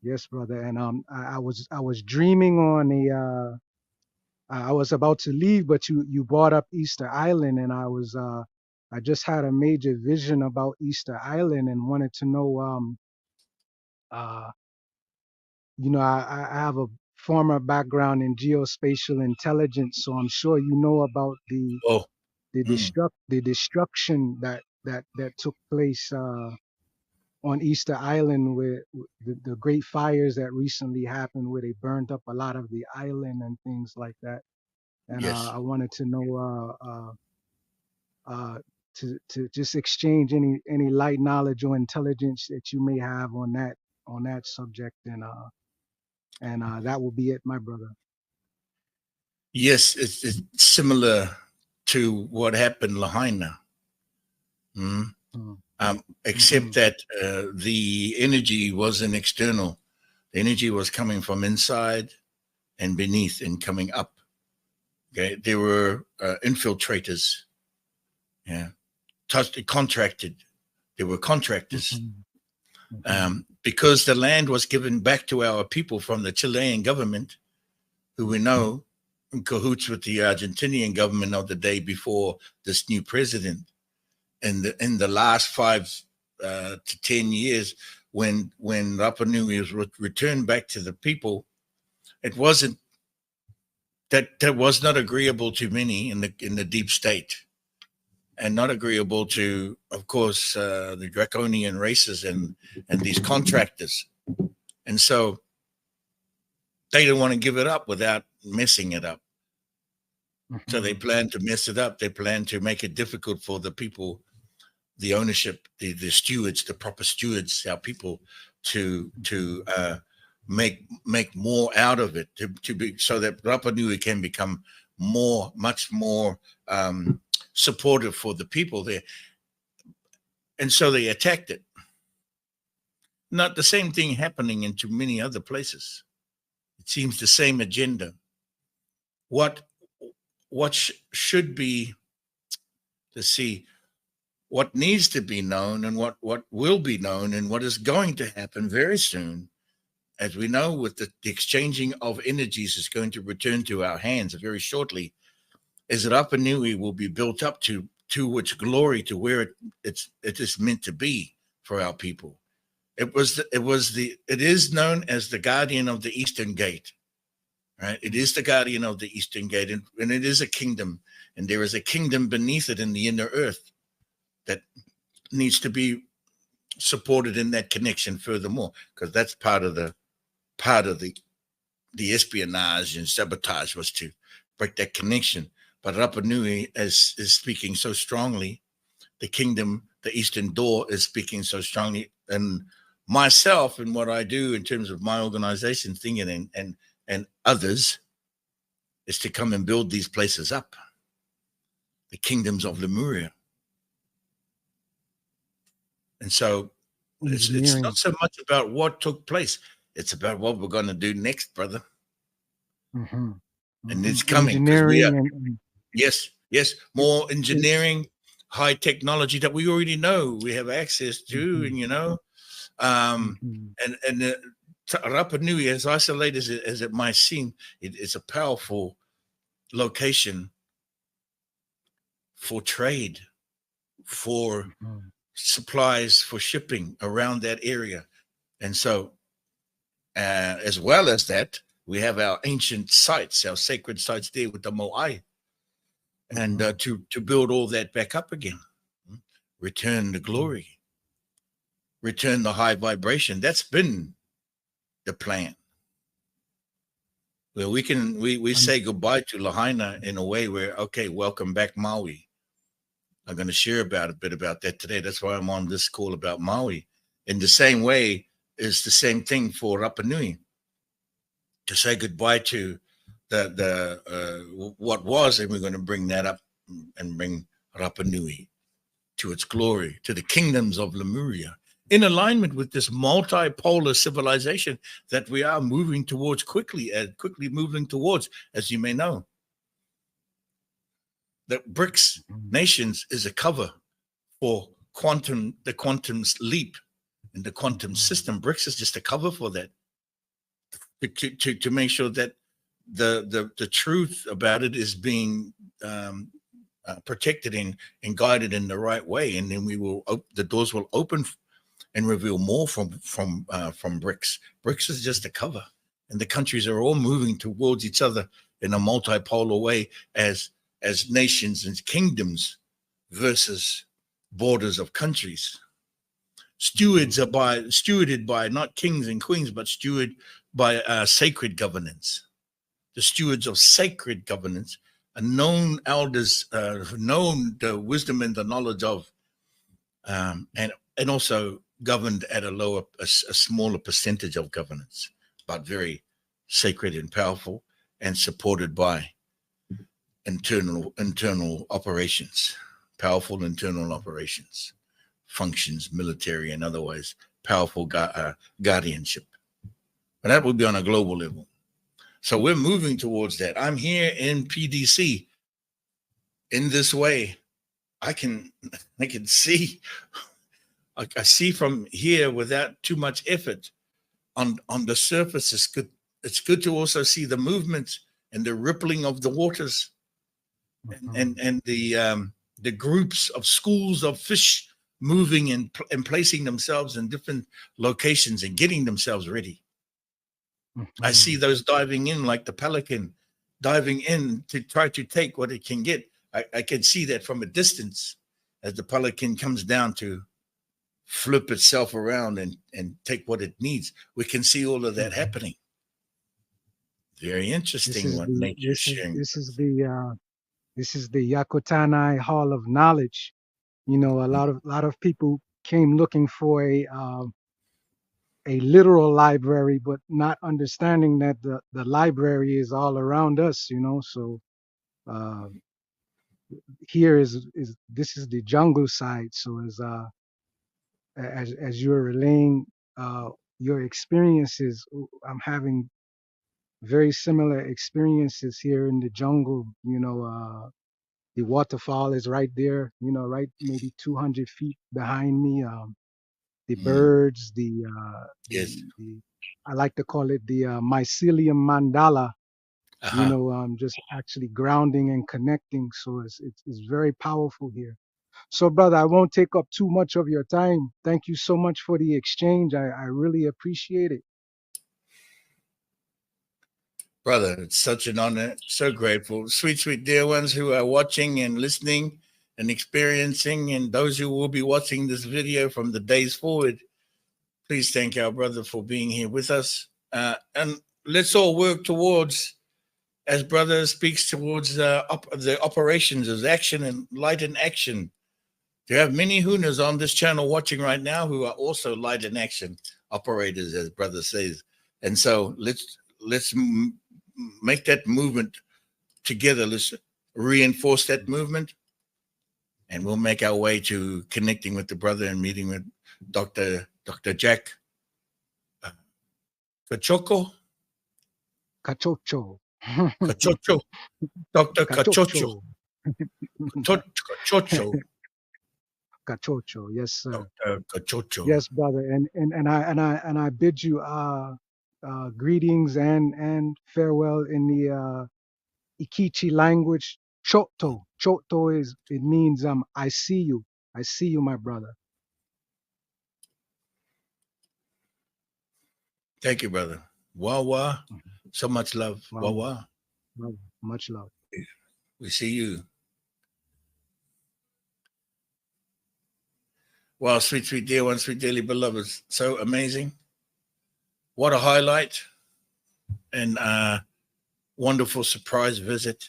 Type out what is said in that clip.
Yes, brother. And I was dreaming on I was about to leave, but you brought up Easter Island, and I just had a major vision about Easter Island and wanted to know uh I have a former background in geospatial intelligence, so I'm sure you know about Oh, the destruction that took place on Easter Island, where the great fires that recently happened, where they burned up a lot of the island and things like that. And yes. I wanted to know to just exchange any light knowledge or intelligence that you may have on that subject, and that will be it, my brother. Yes, it's similar to what happened Lahaina. Mm. Mm, Except mhm, that the energy wasn't external. The energy was coming from inside and beneath and coming up. Okay, there were infiltrators. Yeah, touched contracted. There were contractors mhm, mhm, because the land was given back to our people from the Chilean government, who we know in cahoots with the Argentinian government of the day before this new president. And in the last 5 to 10 years, when Rapa Nui was returned back to the people, it wasn't that was not agreeable to many in the deep state, and not agreeable to, of course, the draconian races and these contractors. And so they didn't want to give it up without messing it up. So they mhm, planned to mess it up. They planned to make it difficult for the people, the ownership, the stewards, the proper stewards, our people, to make more out of it, to be so that Rapa Nui can become much more supportive for the people there. And so they attacked it. Not the same thing happening in too many other places. It seems the same agenda. What should be, to see what needs to be known and what will be known and what is going to happen very soon, as we know, with the exchanging of energies is going to return to our hands very shortly, is that Rapa Nui will be built up to its glory, to where it is meant to be for our people. It is known as the guardian of the Eastern Gate, right? It is the guardian of the Eastern Gate, and it is a kingdom, and there is a kingdom beneath it in the inner earth that needs to be supported in that connection furthermore, because that's part of the espionage and sabotage, was to break that connection. But Rapa Nui is speaking so strongly. The kingdom, the Eastern Door, is speaking so strongly, and myself and what I do in terms of my organization thing, and others, is to come and build these places up, the kingdoms of Lemuria. And so it's not engineering, so much about what took place; it's about what we're going to do next, brother. mhm, And it's coming because we are. engineering, and Yes, yes, it, more it, engineering, high technology that we already know we have access to, mhm, and um, mhm, and Rapa Nui, as isolated as it might seem, it's a powerful location for trade, for mhm, supplies, for shipping around that area. And so, as well as that, we have our ancient sites, our sacred sites there with the Moai, and mhm. to build all that back up again, return the Mhm. glory, return the high vibration. That's been the plan. Where we Um, say goodbye to Lahaina in a way where, okay, welcome back Maui. I'm going to share about a bit about that today. That's why I'm on this call about Maui. In the same way, is the same thing for Rapa Nui, to say goodbye to the what was, and we're going to bring that up and bring Rapa Nui to its glory, to the kingdoms of Lemuria, in alignment with this multipolar civilization that we are moving towards quickly, and quickly moving towards, as you may know. The BRICS mhm, nations is a cover for the quantum leap in the quantum mhm, system. BRICS is just a cover for that. to make sure that the truth about it is being protected and guided in the right way, and then the doors will open and reveal more from BRICS. BRICS is just a cover, and the countries are all moving towards each other in a multipolar way as nations and kingdoms versus borders of countries. Stewarded by not kings and queens, but stewarded by sacred governance. The stewards of sacred governance are known elders, known the wisdom and the knowledge of, and also governed at a smaller percentage of governance, but very sacred and powerful, and supported by internal operations, powerful internal operations, functions, military and otherwise, powerful guardianship. And that would be on a global level. So we're moving towards that. I'm here in PDC. In this way, I can see. I see from here without too much effort. On the surface, it's good. It's good to also see the movement and the rippling of the waters, and the groups of schools of fish moving and placing themselves in different locations and getting themselves ready. I see those diving in like the pelican, diving in to try to take what it can get. I can see that from a distance as the pelican comes down to flip itself around and take what it needs. We can see all of that happening. Very interesting what nature's sharing. This is the Yakutanai Hall of Knowledge. You know, a lot of people came looking for a literal library, but not understanding that the library is all around us, you know. So here this is the jungle side. So as you're relaying your experiences, I'm having very similar experiences here in the jungle. You know, the waterfall is right there, you know, right maybe 200 feet behind me. The birds, yes, I like to call it the mycelium mandala. You know, just actually grounding and connecting. So it's very powerful here. So, brother, I won't take up too much of your time. Thank you so much for the exchange. I really appreciate it. Brother, it's such an honor. So grateful. Sweet, sweet dear ones who are watching and listening and experiencing, and those who will be watching this video from the days forward, please thank our brother for being here with us. And let's all work towards, as brother speaks towards the operations as action and light in action. There are many Hunas on this channel watching right now who are also light in action operators, as brother says. And so let's make that movement together. Let's reinforce that movement, and we'll make our way to connecting with the brother and meeting with Dr. Jack Kax'OXO. Kax'OXO. Kax'OXO. Dr. Kax'OXO. Kax'OXO. Kax'OXO. Yes, sir. Dr. Kax'OXO. Yes, brother. And I bid you greetings and farewell in the Ikichi language. Choto. Choto it means I see you. I see you, my brother. Thank you, brother. Wawa. So much love. Wawa. Much love. We see you. Wow, sweet, sweet dear one, sweet dearly beloveds. So amazing. What a highlight and wonderful surprise visit.